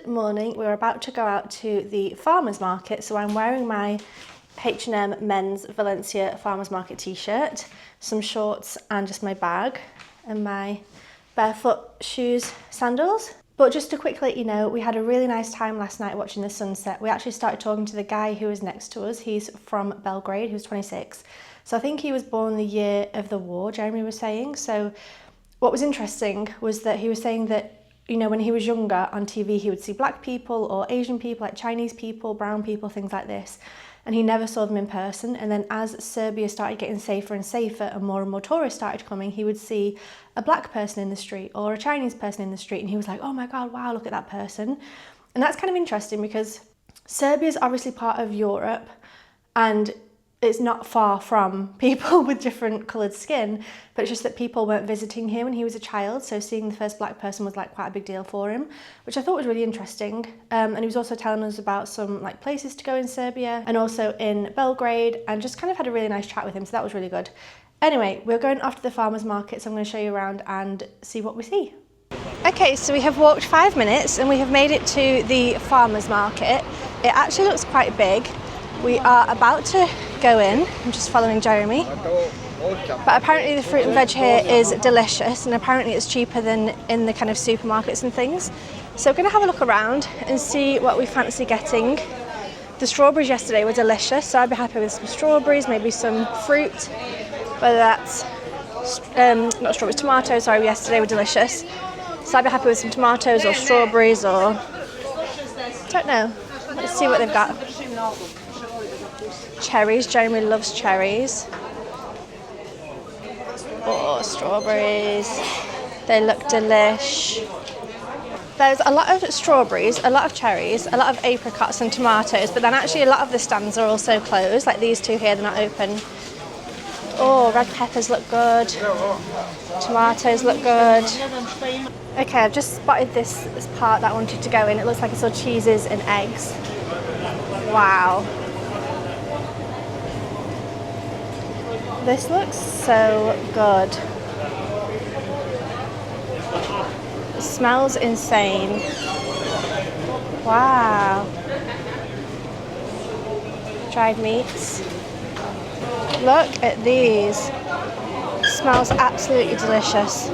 morning. We're about to go out to the farmers market, so I'm wearing my H&M men's Valencia farmers market t-shirt, some shorts and just my bag and my Barefoot Shoes sandals. But just to quickly let you know, we had a really nice time last night watching the sunset. We actually started talking to the guy who was next to us. He's from Belgrade, who's 26. So I think he was born the year of the war, Jeremy was saying. So what was interesting was that he was saying that, you know, when he was younger on TV, he would see black people or Asian people, like Chinese people, brown people, things like this. And he never saw them in person. And then as Serbia started getting safer and safer and more tourists started coming, he would see a black person in the street or a Chinese person in the street. And he was like, oh my God, wow, look at that person. And that's kind of interesting because Serbia is obviously part of Europe and it's not far from people with different coloured skin, but it's just that people weren't visiting him when he was a child. So seeing the first black person was like quite a big deal for him, which I thought was really interesting. And he was also telling us about some like places to go in Serbia and also in Belgrade, and just kind of had a really nice chat with him. So that was really good. Anyway, we're going off to the farmers market, so I'm going to show you around and see what we see. Okay, so we have walked 5 minutes and we have made it to the farmers market. It actually looks quite big. We are about to go in. I'm just following Jeremy. But apparently the fruit and veg here is delicious, and apparently it's cheaper than in the kind of supermarkets and things. So we're going to have a look around and see what we fancy getting. The strawberries yesterday were delicious, so I'd be happy with some strawberries, maybe some fruit, whether that's not strawberries, tomatoes, sorry, yesterday were delicious. So I'd be happy with some tomatoes or strawberries or, don't know. Let's see what they've got. Cherries, Jeremy loves cherries. Oh, strawberries. They look delish. There's a lot of strawberries, a lot of cherries, a lot of apricots and tomatoes, but then actually a lot of the stands are also closed, like these two here, they're not open. Oh, red peppers look good. Tomatoes look good. Okay, I've just spotted this part that I wanted to go in. It looks like it's all cheeses and eggs. Wow. This looks so good. It smells insane. Wow. Dried meats. Look at these. Smells absolutely delicious.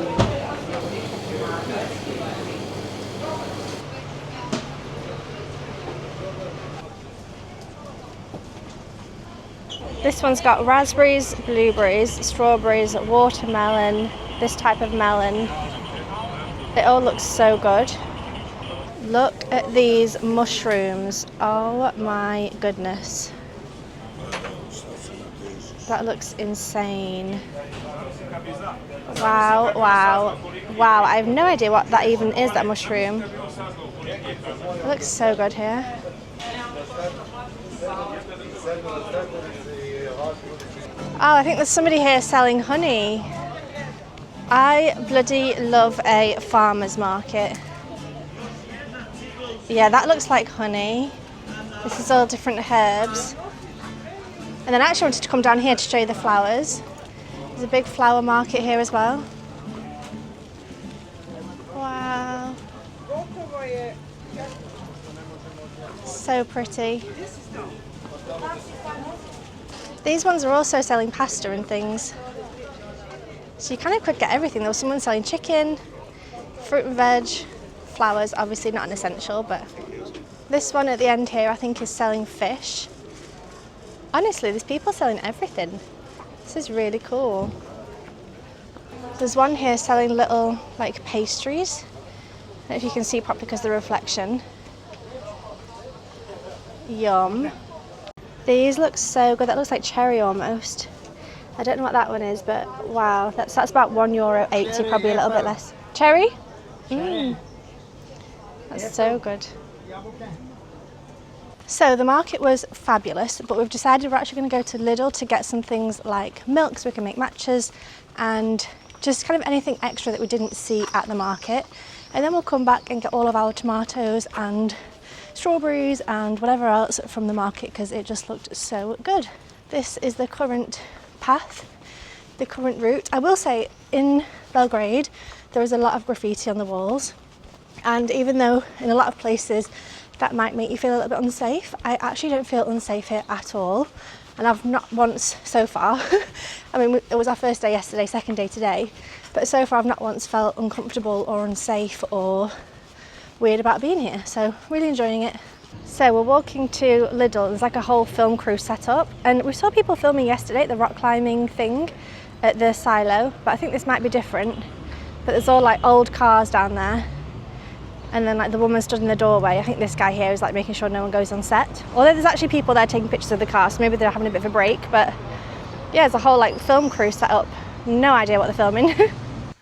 This one's got raspberries, blueberries, strawberries, watermelon, this type of melon. It all looks so good. Look at these mushrooms. Oh my goodness. That looks insane. Wow, wow, wow. I have no idea what that even is, that mushroom. It looks so good here. Oh, I think there's somebody here selling honey. I bloody love a farmer's market. Yeah, that looks like honey. This is all different herbs. And then I actually wanted to come down here to show you the flowers. There's a big flower market here as well. Wow. So pretty. These ones are also selling pasta and things. So you kind of could get everything. There was someone selling chicken, fruit and veg, flowers, obviously not an essential, but this one at the end here I think is selling fish. Honestly, there's people selling everything. This is really cool. There's one here selling little like pastries. I don't know if you can see properly because of the reflection. Yum. These look so good. That looks like cherry almost. I don't know what that one is, but wow, that's about €1.80, probably a little bit less. Cherry? That's so good. So the market was fabulous, but we've decided we're actually going to go to Lidl to get some things like milk so we can make matchas and just kind of anything extra that we didn't see at the market. And then we'll come back and get all of our tomatoes and strawberries and whatever else from the market because it just looked so good. This is the current path, the current route. I will say in Belgrade there is a lot of graffiti on the walls. And even though in a lot of places that might make you feel a little bit unsafe, I actually don't feel unsafe here at all. And I've not once so far, I mean, it was our first day yesterday, second day today, but so far I've not once felt uncomfortable or unsafe or weird about being here. So really enjoying it. So we're walking to Lidl. There's like a whole film crew set up, and we saw people filming yesterday at the rock climbing thing at the silo, but I think this might be different. But there's all like old cars down there, and then like the woman stood in the doorway. I think this guy here is like making sure no one goes on set, although there's actually people there taking pictures of the car, so maybe they're having a bit of a break. But yeah, there's a whole like film crew set up. No idea what they're filming.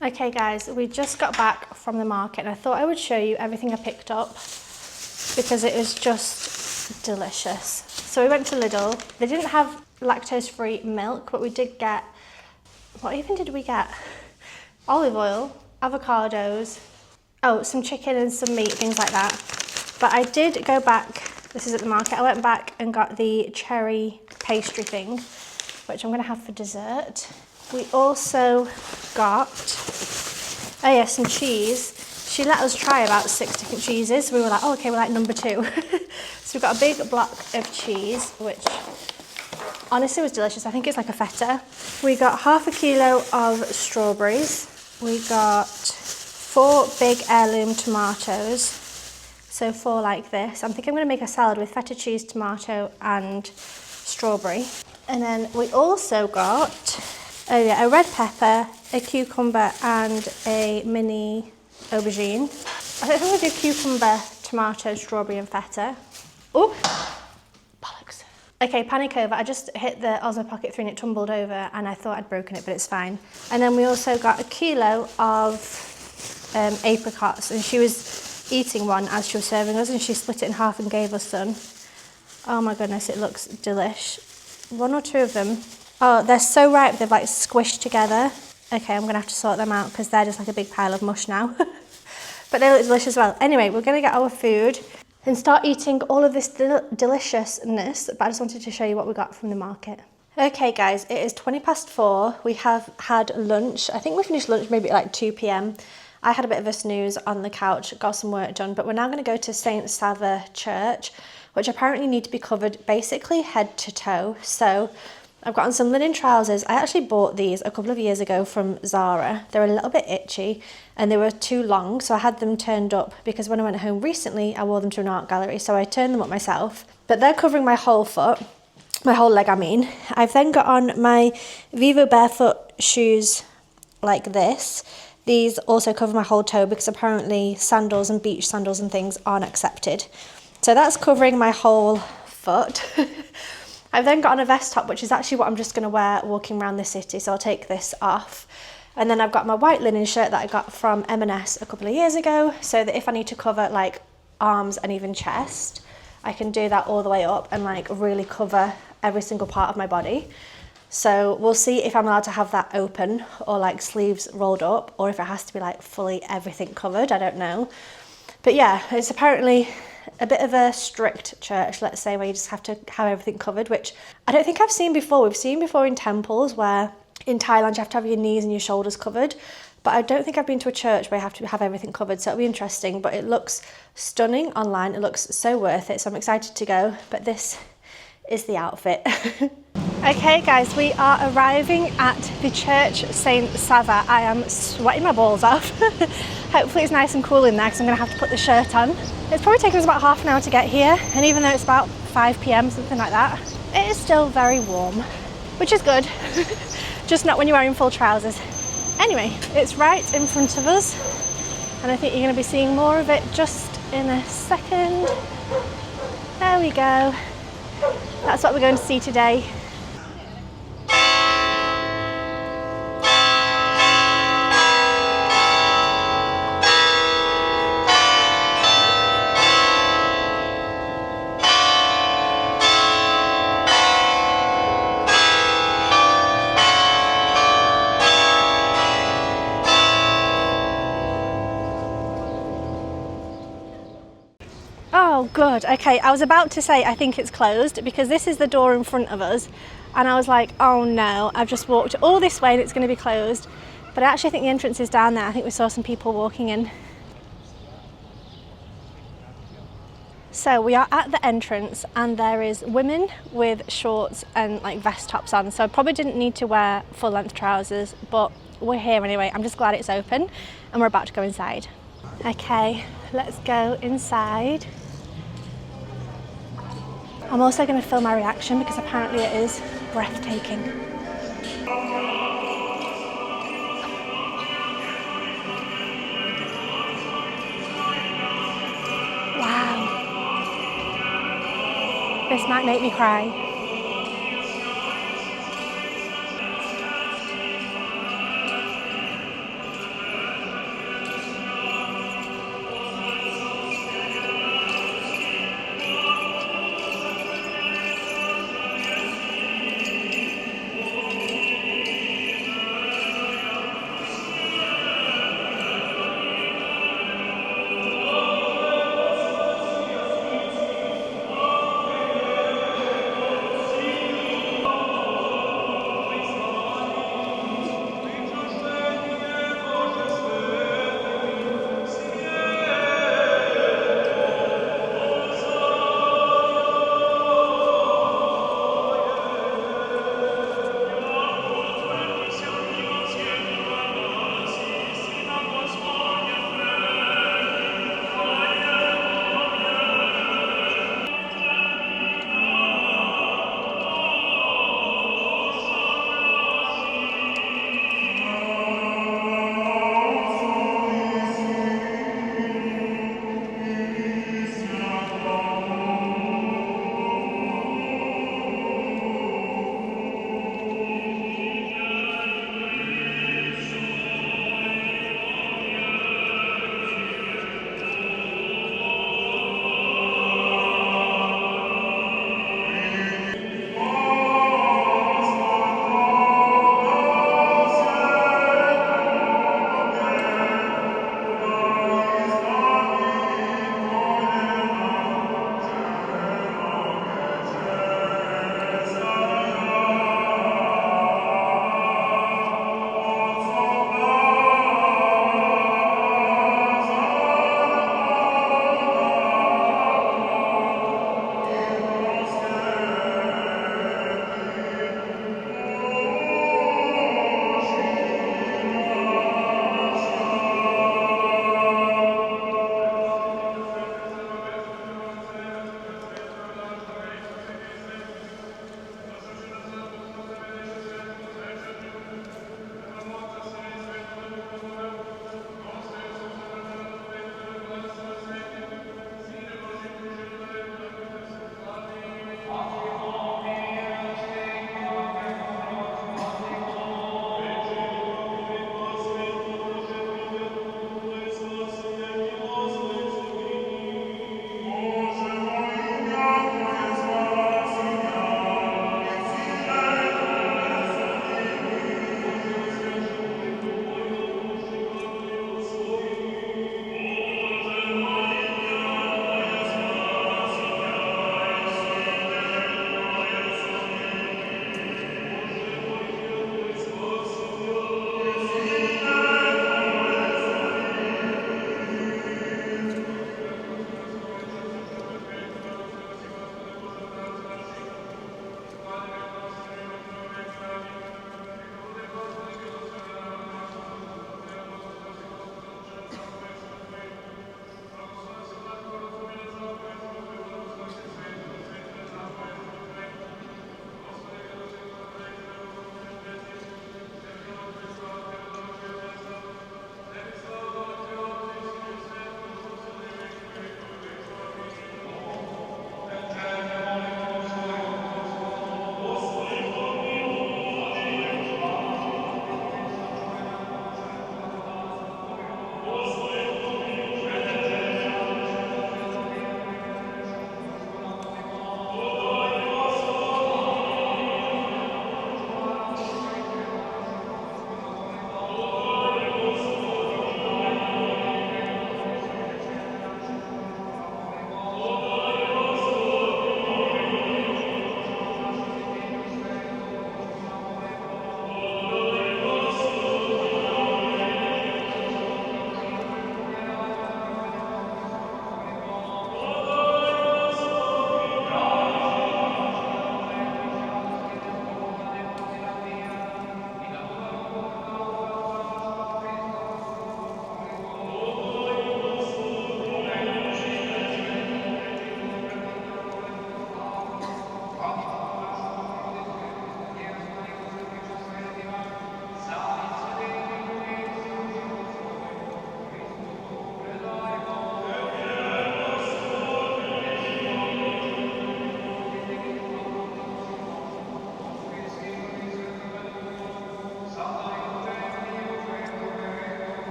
Okay guys, we just got back from the market and I thought I would show you everything I picked up because it was just delicious. So we went to Lidl. They didn't have lactose-free milk, but we did get, what even did we get? Olive oil, avocados, oh, some chicken and some meat, things like that. But I did go back, this is at the market, I went back and got the cherry pastry thing, which I'm gonna have for dessert. We also got, oh yeah, some cheese. She let us try about 6 different cheeses. So we were like, oh, okay, we're like number 2. So we've got a big block of cheese, which honestly was delicious. I think it's like a feta. We got half a kilo of strawberries. We got 4 big heirloom tomatoes. So 4 like this. I'm thinking I'm gonna make a salad with feta cheese, tomato, and strawberry. And then we also got, oh yeah, a red pepper, a cucumber, and a mini aubergine. I think I'm gonna do cucumber, tomato, strawberry, and feta. Oh, bollocks. Okay, panic over. I just hit the Osmo Pocket 3 and it tumbled over and I thought I'd broken it, but it's fine. And then we also got a kilo of apricots, and she was eating one as she was serving us and she split it in half and gave us some. Oh my goodness, it looks delish. 1 or 2 of them. Oh, they're so ripe, they've like squished together. Okay, I'm gonna have to sort them out because they're just like a big pile of mush now. But they look delicious as well. Anyway, we're gonna get our food and start eating all of this deliciousness, but I just wanted to show you what we got from the market. Okay guys, it is 4:20. We have had lunch. I think we finished lunch maybe at like 2 p.m. I had a bit of a snooze on the couch, got some work done, but we're now gonna go to Sava Church, which apparently need to be covered basically head to toe. So I've gotten some linen trousers. I actually bought these a couple of years ago from Zara. They're a little bit itchy and they were too long, so I had them turned up because when I went home recently, I wore them to an art gallery, so I turned them up myself. But they're covering my whole foot, my whole leg I mean. I've then got on my Vivo Barefoot shoes like this. These also cover my whole toe because apparently sandals and beach sandals and things aren't accepted. So that's covering my whole foot. I've then got on a vest top, which is actually what I'm just going to wear walking around the city, so I'll take this off. And then I've got my white linen shirt that I got from M&S a couple of years ago, so that if I need to cover like arms and even chest, I can do that all the way up and like really cover every single part of my body. So we'll see if I'm allowed to have that open or like sleeves rolled up, or if it has to be like fully everything covered, I don't know. But yeah, it's apparently a bit of a strict church, let's say, where you just have to have everything covered, which I don't think I've seen before. We've seen before in temples where in Thailand you have to have your knees and your shoulders covered, but I don't think I've been to a church where you have to have everything covered, so it'll be interesting. But it looks stunning online, it looks so worth it, so I'm excited to go. But this is the outfit. Okay guys, we are arriving at the church Saint Sava. I am sweating my balls off. Hopefully it's nice and cool in there because I'm going to have to put the shirt on. It's probably taken us about half an hour to get here, and even though it's about 5 p.m, something like that, it is still very warm, which is good. Just not when you're wearing full trousers. Anyway, it's right in front of us, and I think you're going to be seeing more of it just in a second. There we go. That's what we're going to see today. Oh, good. Okay, I was about to say I think it's closed because this is the door in front of us, and I was like, oh no, I've just walked all this way and it's going to be closed. But I actually think the entrance is down there. I think we saw some people walking in. So we are at the entrance and there is women with shorts and like vest tops on, so I probably didn't need to wear full length trousers, but we're here anyway. I'm just glad it's open and we're about to go inside. Okay, let's go inside. I'm also going to film my reaction because apparently it is breathtaking. Wow. This might make me cry.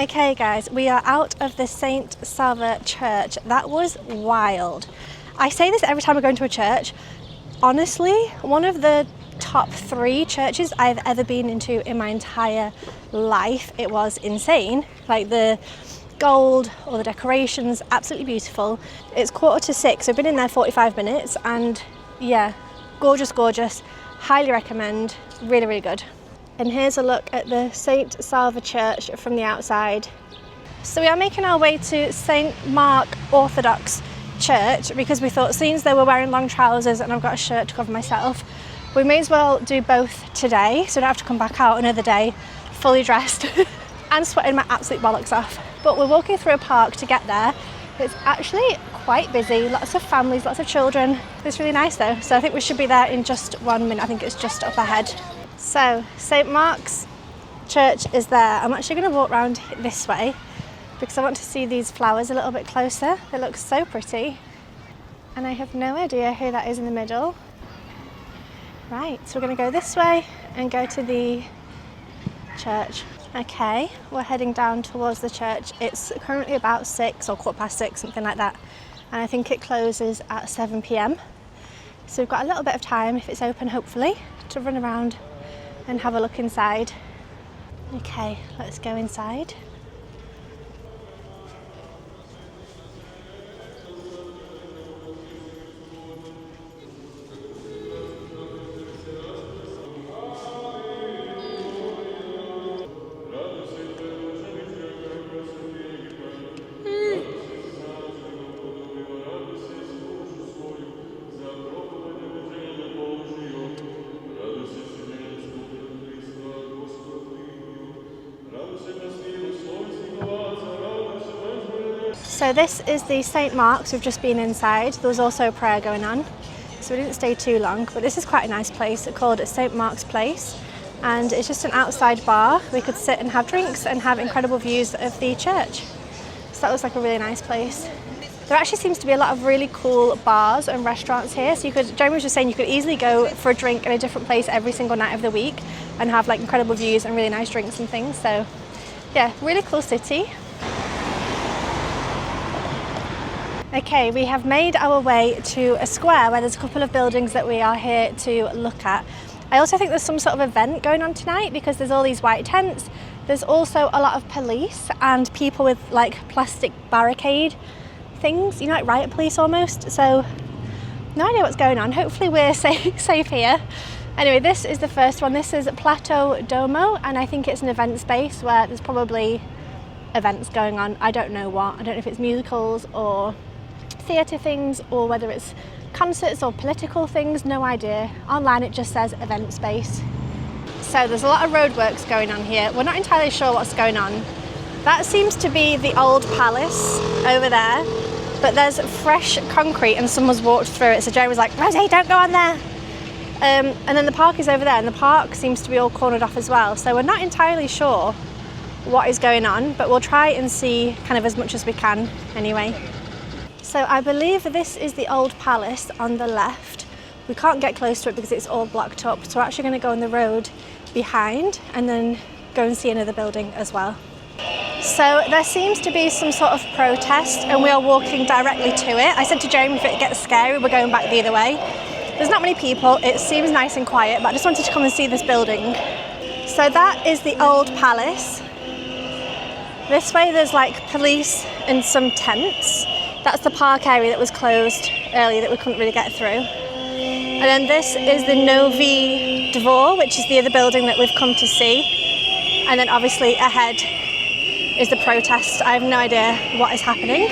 Okay guys, we are out of the St. Sava Church. That was wild. I say this every time I go into a church. Honestly, one of the top 3 churches I've ever been into in my entire life. It was insane. Like the gold, all the decorations, absolutely beautiful. It's 5:45, so I've been in there 45 minutes and yeah, gorgeous, gorgeous. Highly recommend, really, really good. And here's a look at the St. Sava Church from the outside. So we are making our way to St. Mark Orthodox Church because we thought, since they were wearing long trousers and I've got a shirt to cover myself, we may as well do both today so I don't have to come back out another day fully dressed and sweating my absolute bollocks off. But we're walking through a park to get there. It's actually quite busy, lots of families, lots of children. It's really nice though, so I think we should be there in just 1 minute. I think it's just up ahead. So St. Mark's Church is there. I'm actually going to walk around this way because I want to see these flowers a little bit closer. They look so pretty and I have no idea who that is in the middle. Right, so we're going to go this way and go to the church. Okay, we're heading down towards the church. It's currently about 6 or 6:15, something like that, and I think it closes at 7 p.m. So we've got a little bit of time, if it's open hopefully, to run around and have a look inside. Okay, let's go inside. So this is the St. Mark's. We've just been inside. There was also a prayer going on, so we didn't stay too long, but this is quite a nice place. It's called St. Mark's Place, and it's just an outside bar. We could sit and have drinks and have incredible views of the church. So that was like a really nice place. There actually seems to be a lot of really cool bars and restaurants here. So Jeremy was just saying you could easily go for a drink in a different place every single night of the week and have like incredible views and really nice drinks and things. So yeah, really cool city. Okay, we have made our way to a square where there's a couple of buildings that we are here to look at. I also think there's some sort of event going on tonight because there's all these white tents. There's also a lot of police and people with like plastic barricade things, you know, like riot police almost. So no idea what's going on. Hopefully we're safe here. Anyway, this is the first one. This is Plato Domo, and I think it's an event space where there's probably events going on. I don't know what. I don't know if it's musicals or theatre things or whether it's concerts or political things, no idea. Online it just says event space. So there's a lot of roadworks going on here. We're not entirely sure what's going on. That seems to be the old palace over there, but there's fresh concrete and someone's walked through it, so Jeremy was like, Rosie, don't go on there. And then the park is over there, and the park seems to be all cornered off as well, so we're not entirely sure what is going on, but we'll try and see kind of as much as we can anyway. So I believe this is the old palace on the left. We can't get close to it because it's all blocked up, so we're actually going to go on the road behind and then go and see another building as well. So there seems to be some sort of protest and we are walking directly to it. I said to Jeremy if it gets scary we're going back the other way. There's not many people, it seems nice and quiet, but I just wanted to come and see this building. So that is the old palace. This way there's like police and some tents. That's the park area that was closed earlier that we couldn't really get through. And then this is the Novi Dvor, which is the other building that we've come to see. And then obviously ahead is the protest. I have no idea what is happening.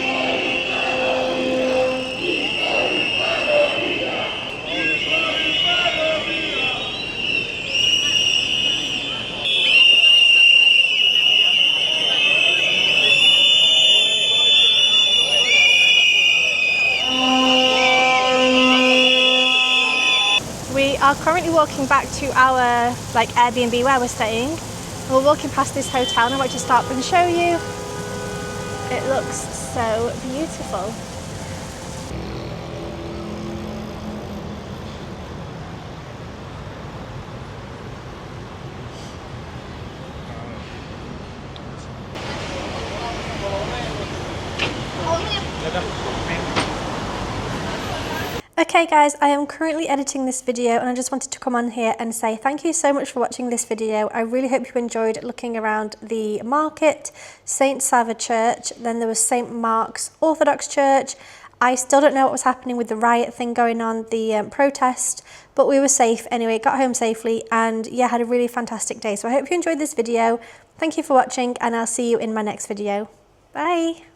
We are currently walking back to our Airbnb where we're staying. We're walking past this hotel and I want to stop and show you. It looks so beautiful. Okay guys, I am currently editing this video and I just wanted to come on here and say thank you so much for watching this video. I really hope you enjoyed looking around the market, St. Sava Church, then there was St. Mark's Orthodox Church. I still don't know what was happening with the riot thing going on, the protest, but we were safe anyway, got home safely, and yeah, had a really fantastic day. So I hope you enjoyed this video. Thank you for watching and I'll see you in my next video. Bye!